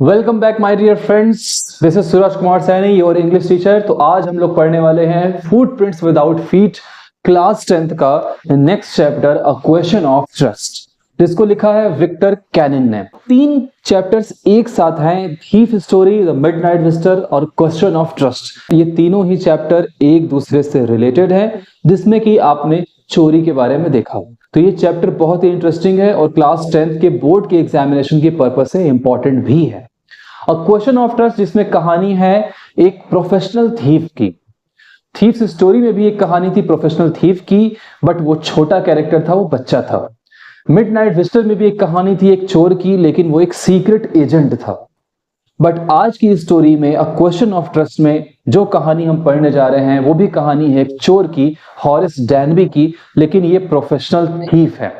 Welcome back my dear friends, this is Suraj Kumar Saini, your English teacher. तो आज हम लोग पढ़ने वाले हैं footprints without feet, class 10th का next chapter, a question of trust, जिसको लिखा है विक्टर कैनिन ने। 3 चैप्टर्स एक साथ हैं, thief story, the midnight visitor और क्वेश्चन ऑफ ट्रस्ट। ये तीनों ही चैप्टर एक दूसरे से रिलेटेड हैं, जिसमें कि आपने चोरी के बारे में देखा। तो ये चैप्टर बहुत ही इंटरेस्टिंग है और क्लास 10th के बोर्ड के एग्जामिनेशन के पर्पस से इंपॉर्टेंट भी है। अ क्वेश्चन ऑफ ट्रस्ट, जिसमें कहानी है एक प्रोफेशनल थीफ की। थीफ स्टोरी में भी एक कहानी थी प्रोफेशनल थीफ की, बट वो छोटा कैरेक्टर था, वो बच्चा था। मिडनाइट विजिटर में भी एक कहानी थी एक चोर की, लेकिन वो एक सीक्रेट एजेंट था। बट आज की स्टोरी में, अ क्वेश्चन ऑफ ट्रस्ट में, जो कहानी हम पढ़ने जा रहे हैं वो भी कहानी है एक चोर की, हॉरिस डैनबी की, लेकिन ये प्रोफेशनल थीफ है।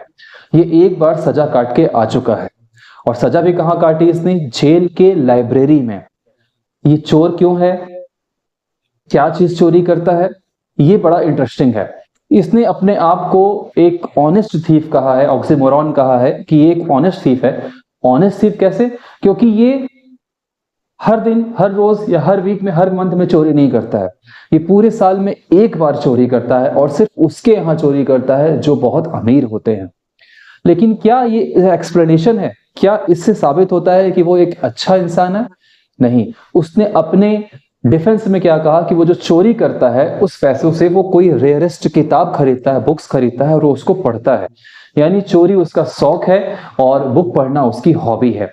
ये एक बार सजा काट के आ चुका है, और सजा भी कहां काटी इसने? जेल के लाइब्रेरी में। ये चोर क्यों है, क्या चीज चोरी करता है, ये बड़ा इंटरेस्टिंग है। इसने अपने आप को एक ऑनेस्ट थीफ कहा है, ऑक्सीमोरॉन कहा है कि ये एक ऑनेस्ट थीफ है। ऑनेस्ट थीफ कैसे? क्योंकि ये हर दिन, हर रोज या हर वीक में, हर मंथ में चोरी नहीं करता है। ये पूरे साल में एक बार चोरी करता है, और सिर्फ उसके यहां चोरी करता है जो बहुत अमीर होते हैं। लेकिन क्या ये एक्सप्लेनेशन है? क्या इससे साबित होता है कि वो एक अच्छा इंसान है? नहीं। उसने अपने डिफेंस में क्या कहा कि वो जो चोरी करता है उस पैसों से वो कोई रेयरेस्ट किताब खरीदता है, बुक्स खरीदता है और वो उसको पढ़ता है। यानी चोरी उसका शौक है और बुक पढ़ना उसकी हॉबी है।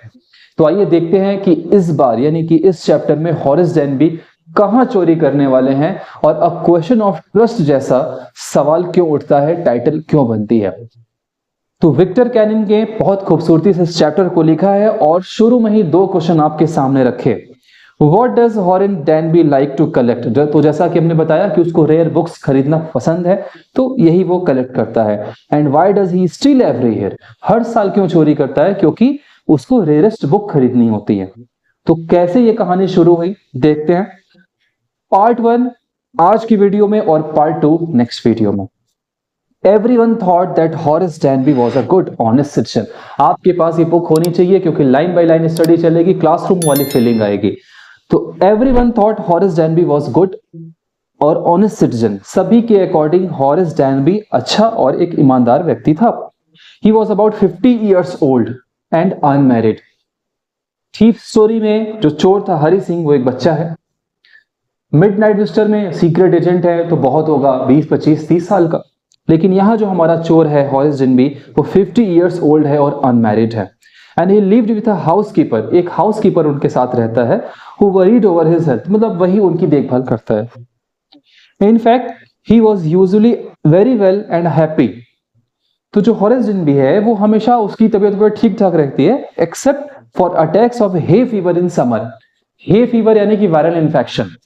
तो आइए देखते हैं कि इस बार, यानी कि इस चैप्टर में हॉरिस डैनबी कहां चोरी करने वाले हैं, और अ क्वेश्चन ऑफ ट्रस्ट जैसा सवाल क्यों उठता है, टाइटल क्यों बनती है। तो विक्टर कैनिन के बहुत खूबसूरती से इस चैप्टर को लिखा है, और शुरू में ही 2 क्वेश्चन आपके सामने रखे। What does Horace Danby like to collect? तो जैसा कि हमने बताया कि उसको रेयर बुक्स खरीदना पसंद है, तो यही वो कलेक्ट करता है। And why does he steal every year? हर साल क्यों चोरी करता है? क्योंकि उसको रेयरेस्ट बुक खरीदनी होती है। तो कैसे ये कहानी शुरू हुई, देखते हैं। पार्ट 1 आज की वीडियो में, और पार्ट 2 नेक्स्ट वीडियो में। Everyone thought that Horace Danby was a good, honest citizen. आपके पास ये बुक होनी चाहिए, क्योंकि लाइन बाय लाइन स्टडी चलेगी, क्लासरूम वाली फीलिंग आएगी। तो everyone thought Horace Danby was good और honest citizen। सभी के अकॉर्डिंग हॉरिस डैनबी अच्छा और एक ईमानदार व्यक्ति था। He was about 50 years old and unmarried। Thief story में जो चोर था हरी सिंह, वो एक बच्चा है। मिडनाइट विजिटर में सीक्रेट एजेंट है, तो बहुत होगा 20, 25, 30 साल का। लेकिन यहां जो हमारा चोर है हॉरिस डैनबी, वो 50 इयर्स ओल्ड है और अनमैरिड है। And he lived with a housekeeper, एक हाउसकीपर उनके साथ रहता है, who worried over his health, मतलब वही उनकी देखभाल करता है। In fact he was usually very well and happy. तो जो हॉरिस डैनबी है वो हमेशा, उसकी तबीयत ठीक ठाक रहती है, except for attacks of hay fever in summer. Hay fever यानी कि वायरल इन्फेक्शन।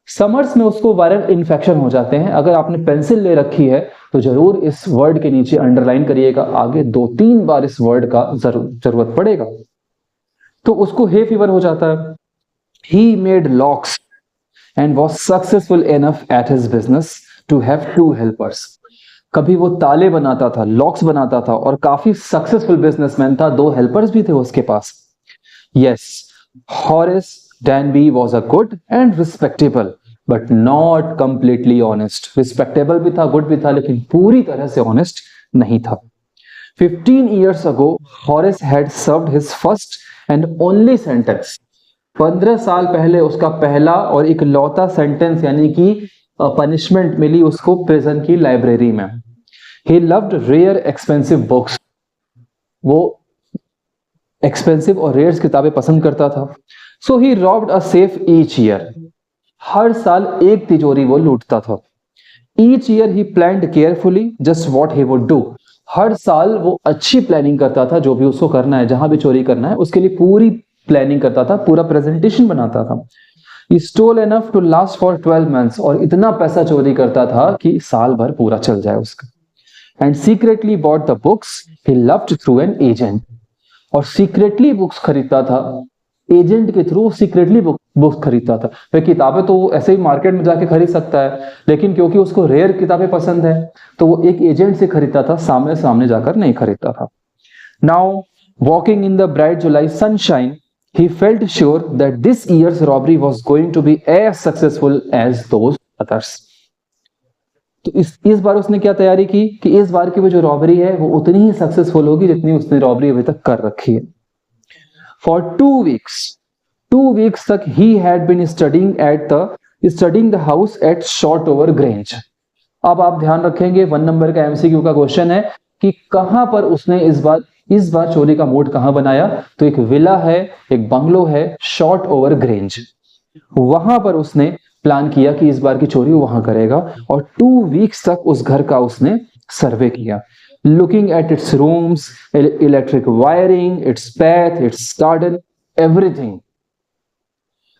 समर्स में उसको वायरल इन्फेक्शन हो जाते हैं। अगर आपने पेंसिल ले रखी है तो जरूर इस वर्ड के नीचे अंडरलाइन करिएगा, आगे 2-3 बार इस वर्ड का जरूरत पड़ेगा। तो उसको हे फीवर हो जाता है। He made locks and was successful enough at his business to have 2 helpers. कभी वो ताले बनाता था, लॉक्स बनाता था, और काफी सक्सेसफुल बिजनेसमैन था, 2 हेल्पर्स भी थे उसके पास। Yes, Horace Danby was a good and respectable but not completely honest. Respectable भी था, गुड भी था, लेकिन पूरी तरह से ऑनेस्ट नहीं था। 15 years ago, Horace had served his first and only sentence। 15 साल पहले उसका पहला और इकलौता सेंटेंस, यानी कि पनिशमेंट मिली उसको प्रिजन की लाइब्रेरी में। He loved rare expensive books। वो एक्सपेंसिव और रेयर किताबें पसंद करता था। So he robbed a safe each year। हर साल एक तिजोरी वो लूटता था। Each year he planned carefully just what he would do। हर साल वो अच्छी प्लानिंग करता था, जो भी उसको करना है, जहां भी चोरी करना है, उसके लिए पूरी प्लानिंग करता था, पूरा प्रेजेंटेशन बनाता था। He stole enough to last for 12 months। और इतना पैसा चोरी करता था कि साल भर पूरा चल जाए उसका। And secretly bought the books he loved through an agent। और सीक्रेटली बुक्स खरीदता था, एजेंट के थ्रू सीक्रेटली बुक्स खरीदता था। भाई किताबें तो ऐसे ही मार्केट में जाके खरीद सकता है, लेकिन क्योंकि उसको रेयर किताबें पसंद है तो वो एक एजेंट से खरीदता था, सामने जाकर नहीं खरीदता था। Now walking in the bright July sunshine, he felt sure that this year's robbery was going to be as successful as those others. तो इस बार उसने क्या तैयारी की कि इस बार की वो जो रॉबरी है वो उतनी ही सक्सेसफुल होगी जितनी उसने रॉबरी अभी तक कर रखी है. For 2 weeks तक he had been studying the house at Shortover Grange. अब आप ध्यान रखेंगे 1 नंबर का एमसीक्यू का क्वेश्चन है कि कहां पर उसने इस बार चोरी का मोड कहां बनाया. तो एक विला है, एक बंगलो है, शॉर्ट ओवर ग्रेंज, वहां पर उसने प्लान किया कि इस बार की चोरी वहां करेगा. और 2 वीक्स तक उस घर का उसने सर्वे किया, looking at its rooms, electric wiring, it's path, it's garden, everything.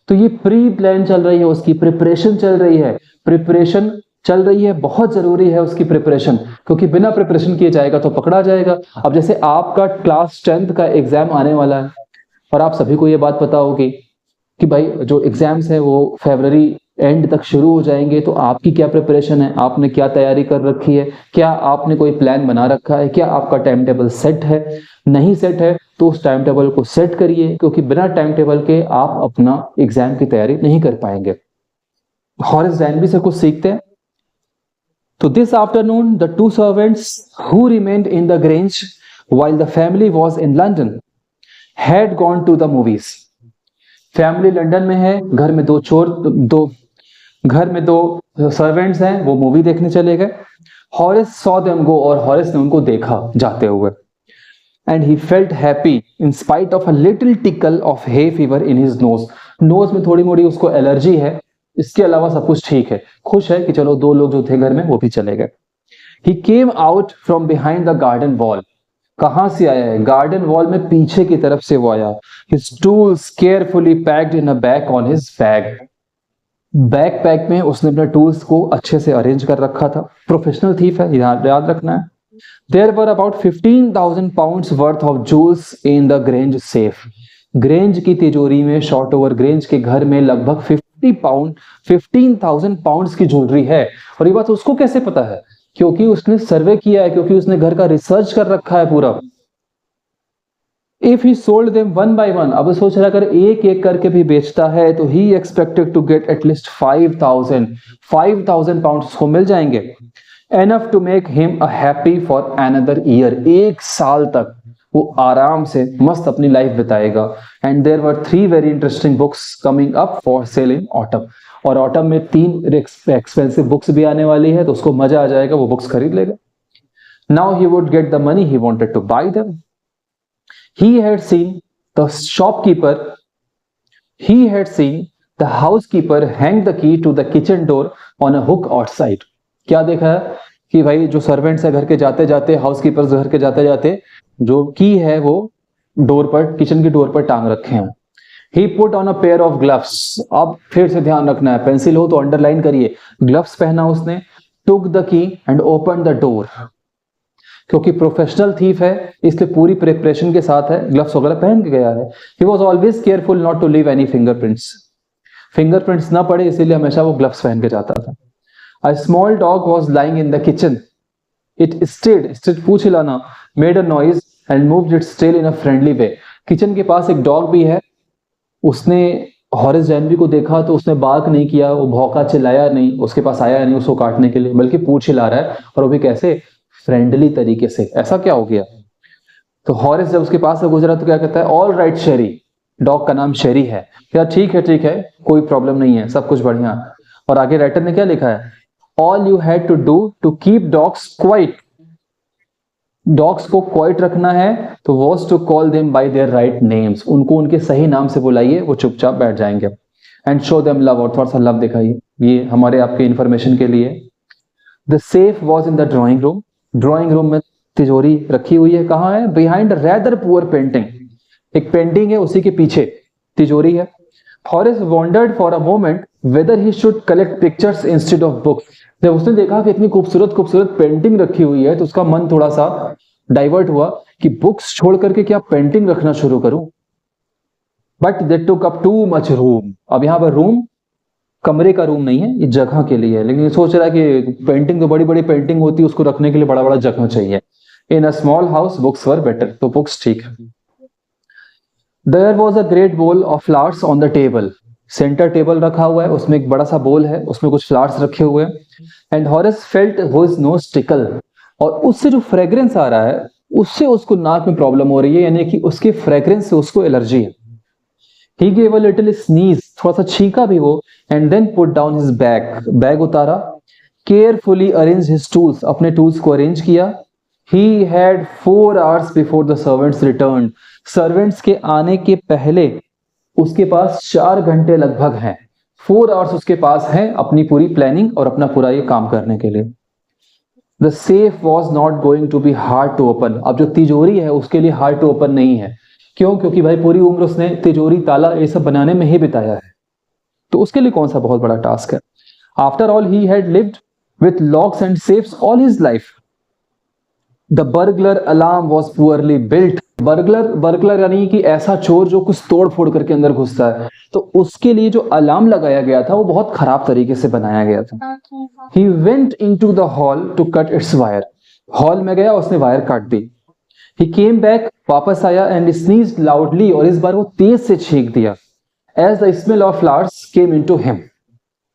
तो ये प्री प्लान चल रही है, उसकी प्रिपरेशन चल रही है. प्रिपरेशन चल रही है, बहुत जरूरी है उसकी प्रिपरेशन, क्योंकि बिना प्रिपरेशन किए जाएगा तो पकड़ा जाएगा. अब जैसे आपका क्लास 10th का एग्जाम आने वाला है और आप सभी को ये बात पता होगी कि भाई जो एग्जाम्स है वो फरवरी एंड तक शुरू हो जाएंगे. तो आपकी क्या प्रिपरेशन है, आपने क्या तैयारी कर रखी है, क्या आपने कोई प्लान बना रखा है, क्या आपका टाइम टेबल सेट है. नहीं सेट है तो उस टाइम टेबल को सेट करिए, क्योंकि बिना टाइम टेबल के आप अपना एग्जाम की तैयारी नहीं कर पाएंगे. हॉरेस डैनबी से कुछ सीखते हैं. So this afternoon, the 2 servants who remained in the Grange while the family was in London had gone to the movies. Family London में है, घर में दो सर्वेंट्स हैं, वो मूवी देखने चले गए. हॉरेस saw them go, और हॉरेस ने उनको देखा जाते हुए. And he felt happy in spite of a little tickle of hay fever in his nose. Nose में थोड़ी मोड़ी उसको एलर्जी है, इसके अलावा सब कुछ ठीक है. खुश है कि चलो 2 लोग जो थे घर में वो भी चले गए. He came out from behind the garden wall. कहां से आया है, गार्डन वॉल में पीछे की तरफ से वो आया. His tools carefully packed in a bag on his bag. Backpack में उसने अपने टूल्स को अच्छे से अरेंज कर रखा था. प्रोफेशनल थीफ है, याद रखना है. There were about 15,000 pounds worth of jewels in the Grange safe. Grange की तिजोरी में, शॉर्ट ओवर ग्रेंज के घर में लगभग 15,000 पाउंड्स की ज्वेलरी है. और ये बात उसको कैसे पता है, क्योंकि उसने सर्वे किया है, क्योंकि उसने घर का रिसर्च कर रखा है पूरा. If he sold them one by one, अब सोच रहा अगर एक एक करके भी बेचता है तो he expected to get at least 5,000 pounds को मिल जाएंगे. Enough to make him a happy for another year. 1 साल तक वो आराम से मस्त अपनी लाइफ बिताएगा. And there were 3 very interesting books coming up for sale in autumn. और ऑटम में 3 एक्सपेंसिव बुक्स भी आने वाली है, तो उसको मजा आ जाएगा, वो बुक्स खरीद लेगा. Now he would get the money he wanted to buy them. He had seen the housekeeper hang the key to the kitchen door on a hook outside. क्या देखा है कि भाई जो सर्वेंट्स है घर के जाते जाते, हाउसकीपर्स घर के जाते जाते जो की है वो डोर पर, किचन की डोर पर टांग रखे हैं. He put on a pair of gloves. अब फिर से ध्यान रखना है, पेंसिल हो तो अंडरलाइन करिए. ग्लव्स पहना उसने, took the key and opened the door. क्योंकि प्रोफेशनल थीफ है इसलिए पूरी प्रिपरेशन के साथ है, ग्लव्स वगैरह पहन के गया है. He was always careful not to leave any fingerprints. Fingerprints ना पड़े इसीलिए हमेशा वो ग्लव्स पहन के जाता था. A small dog was lying in the kitchen. It stirred पूछ हिलाना, made a noise and moved its tail in a friendly way. Kitchen के पास एक डॉग भी है. उसने हॉरेस डैनबी को देखा तो उसने बार्क नहीं किया, वो भौंका, चिल्लाया नहीं, उसके पास आया नहीं उसको काटने के लिए, बल्कि पूछ हिला रहा है, और वो भी कैसे, फ्रेंडली तरीके से. ऐसा क्या हो गया. तो हॉरेस जब उसके पास से गुजरा तो क्या कहता है, ऑल राइट शेरी. डॉग का नाम शेरी है. क्या ठीक है, कोई प्रॉब्लम नहीं है, सब कुछ बढ़िया. और आगे राइटर ने क्या लिखा है, all you had to do to keep dogs quiet. Dogs को क्वाइट रखना है तो was to call them by their right names. उनको उनके सही नाम से बुलाइए, वो चुपचाप बैठ जाएंगे. एंड शो देम लव, और थोड़ा सा लव दिखाइए. ये हमारे आपके इंफॉर्मेशन के लिए. The safe was in the drawing room. Drawing room में तिजोरी रखी हुई है. कहाँ है, बिहाइंड रेदर पुअर पेंटिंग. एक पेंटिंग है उसी के पीछे तिजोरी है. Horace wandered for a moment weather he should collect pictures instead of books. जब उसने देखा कि इतनी खूबसूरत पेंटिंग रखी हुई है तो उसका मन थोड़ा सा डाइवर्ट हुआ कि बुक्स छोड़ करके क्या पेंटिंग रखना शुरू करूं. But they took up too much room. अब यहां पर रूम कमरे का रूम नहीं है, ये जगह के लिए है. लेकिन सोच रहा है कि पेंटिंग तो बड़ी बड़ी पेंटिंग होती है, उसको रखने के लिए बड़ा बड़ा जगह चाहिए. In a small house books were better. तो बुक्स ठीक है. There was a great bowl of flowers on the table, centre table रखा हुआ है, उसमें एक बड़ा सा बोल है, उसमें कुछ फ्लावर्स रखे हुए हैं। And Horace felt his nose tackle, और उससे जो फ्रेग्रेंस आ रहा है उससे उसको नाक में प्रॉब्लम हो रही है, यानी कि उसके फ्रेग्रेंस से उसको एलर्जी है। He gave a little sneeze, थोड़ा सा छींका भी वो, and then put down his bag, bag उतारा, केयरफुली अरेंज हिज टूल्स, अपने टूल्स को अरेंज किया। He had 4 hours before the servants return, servants के आने के पहले उसके पास 4 घंटे लगभग हैं। 4 hours उसके पास है अपनी पूरी प्लानिंग और अपना पूरा ये काम करने के लिए। The safe was not going to be hard to open, अब जो तिजोरी है उसके लिए हार्ड टू ओपन नहीं है। क्यों? क्योंकि भाई पूरी उम्र उसने तिजोरी ताला ये सब बनाने में ही बिताया है, तो उसके लिए कौन सा बहुत बड़ा टास्क है। After all he had lived with locks and safes all his life. The burglar alarm was poorly built, burglar यानी कि ऐसा चोर जो कुछ तोड़ फोड़ करके अंदर घुसता है, तो उसके लिए जो अलार्म लगाया गया था वो बहुत खराब तरीके से बनाया गया था। He went into the hall to cut its wire, hall में गया, उसने वायर काट दी। ही केम बैक, वापस आया, एंड स्नीज्ड लाउडली, और इस बार वो तेज से छींक दिया। As the smell of flowers came into him,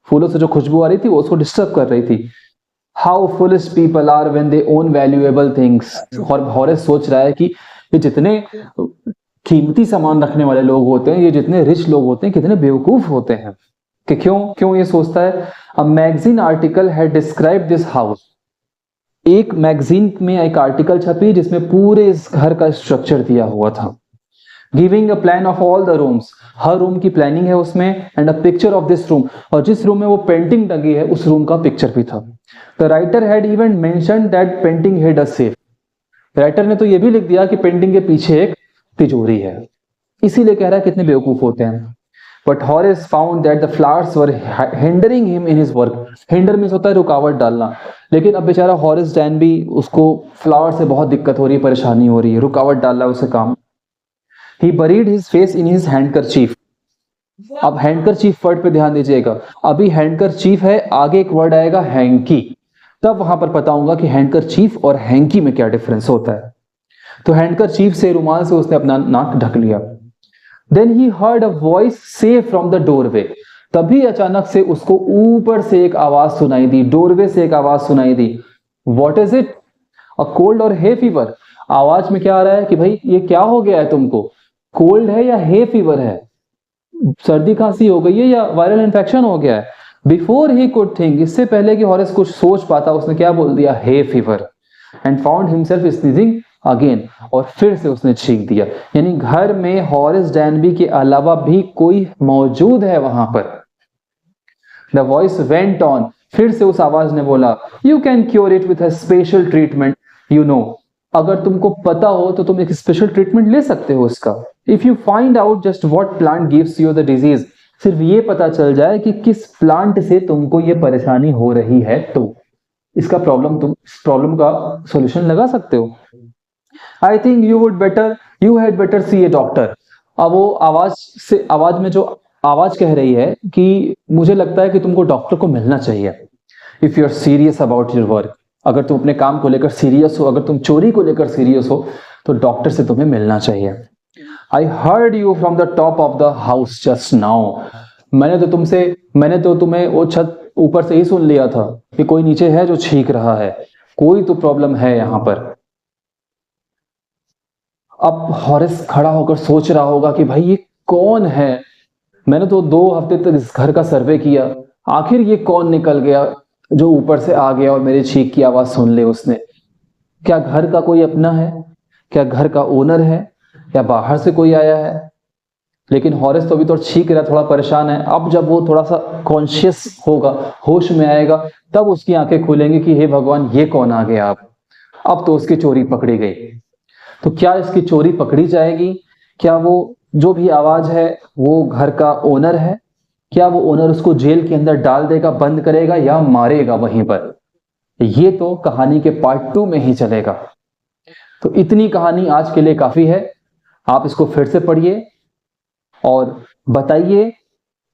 फूलों से जो खुशबू आ रही थी वो उसको डिस्टर्ब कर रही थी। How foolish people are when they own valuable things, और हॉरेस सोच रहा है कि ये जितने कीमती सामान रखने वाले लोग होते हैं, ये जितने रिच लोग होते हैं, कितने बेवकूफ होते हैं। कि क्यों ये सोचता है। A magazine article had describe this house, एक मैगजीन में एक आर्टिकल छपी जिसमें पूरे इस घर का स्ट्रक्चर दिया हुआ था। Giving a plan of all the rooms, her room की प्लानिंग है उसमें, and a picture of this room, और जिस रूम में वो पेंटिंग टंगी है उस रूम का पिक्चर भी था। The writer had even mentioned that painting hid a safe, writer ने तो ये भी लिख दिया कि पेंटिंग के पीछे एक तिजोरी है, इसीलिए कह रहा है कितने बेवकूफ होते हैं। But Horace found that the flowers were hindering him in his work, hinder means होता है रुकावट डालना, लेकिन अब बेचारा हॉरेस डैनबी, उसको फ्लावर से बहुत दिक्कत हो रही है, परेशानी हो रही है, रुकावट डाल रहा है उसे काम। He buried his face in his handkerchief, अब हैंडकरचीफ वर्ड पे ध्यान दीजिएगा, अभी हैंडकरचीफ है, आगे एक वर्ड आएगा हैंकी, तब वहां पर बताऊंगा कि हैंडकरचीफ और हैंकी में क्या डिफरेंस होता है। तो हैंडकरचीफ से, रुमाल से उसने अपना नाक ढक लिया। Then he heard a voice से फ्रॉम द डोरवे, तभी अचानक से उसको ऊपर से एक आवाज सुनाई दी, डोरवे से एक आवाज सुनाई दी। What is it? A cold और हे फीवर, आवाज में क्या आ रहा है कि भाई ये क्या हो गया है तुमको, कोल्ड है या हे फीवर है, सर्दी खांसी हो गई है या वायरल इन्फेक्शन हो गया है। बिफोर ही कुड थिंक, इससे पहले कि हॉरेस कुछ सोच पाता, उसने क्या बोल दिया, hay fever, and found himself sneezing again, और फिर से उसने छींक दिया। यानी घर में हॉरेस डैनबी के अलावा भी कोई मौजूद है वहां पर। द वॉइस वेंट ऑन, फिर से उस आवाज ने बोला, you can cure it with a special treatment, you know, अगर तुमको पता हो तो तुम एक स्पेशल ट्रीटमेंट ले सकते हो इसका। If you find out just what plant gives you the disease, सिर्फ ये पता चल जाए कि किस प्लांट से तुमको ये परेशानी हो रही है, तो इसका इस प्रॉब्लम का सॉल्यूशन लगा सकते हो। I think you had better C A doctor, अब वो आवाज में जो आवाज कह रही है कि मुझे लगता है कि तुमको डॉक्टर को मिलना चाहिए। If you are serious about your work, अगर तुम अपने काम को लेकर सीरियस हो, अगर तुम चोरी को लेकर सीरियस हो, तो डॉक्टर से तुम्हें मिलना चाहिए। I heard you from the top of the house just now, मैंने तो तुम्हें वो छत ऊपर से ही सुन लिया था कि कोई नीचे है जो छींक रहा है, कोई तो प्रॉब्लम है यहां पर। अब हॉरेस खड़ा होकर सोच रहा होगा कि भाई ये कौन है, मैंने तो 2 हफ्ते तक इस घर का सर्वे किया, आखिर ये कौन निकल गया जो ऊपर से आ गया और मेरी छींक की आवाज सुन ली उसने। क्या घर का कोई अपना है, क्या घर का ओनर है, या बाहर से कोई आया है। लेकिन हॉरेस तो अभी तो छींक रहा, थोड़ा परेशान है। अब जब वो थोड़ा सा कॉन्शियस होगा, होश में आएगा, तब उसकी आंखें खुलेंगी कि हे भगवान ये कौन आ गया। अब तो उसकी चोरी पकड़ी गई। तो क्या इसकी चोरी पकड़ी जाएगी? क्या वो जो भी आवाज है वो घर का ओनर है? क्या वो ओनर उसको जेल के अंदर डाल देगा, बंद करेगा, या मारेगा वहीं पर? ये तो कहानी के पार्ट 2 में ही चलेगा। तो इतनी कहानी आज के लिए काफी है। आप इसको फिर से पढ़िए और बताइए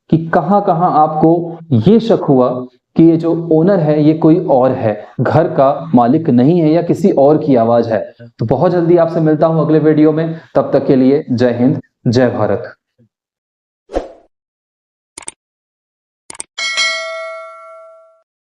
कि कहां कहां आपको ये शक हुआ कि ये जो ओनर है ये कोई और है, घर का मालिक नहीं है, या किसी और की आवाज है। तो बहुत जल्दी आपसे मिलता हूं अगले वीडियो में, तब तक के लिए जय हिंद, जय भारत।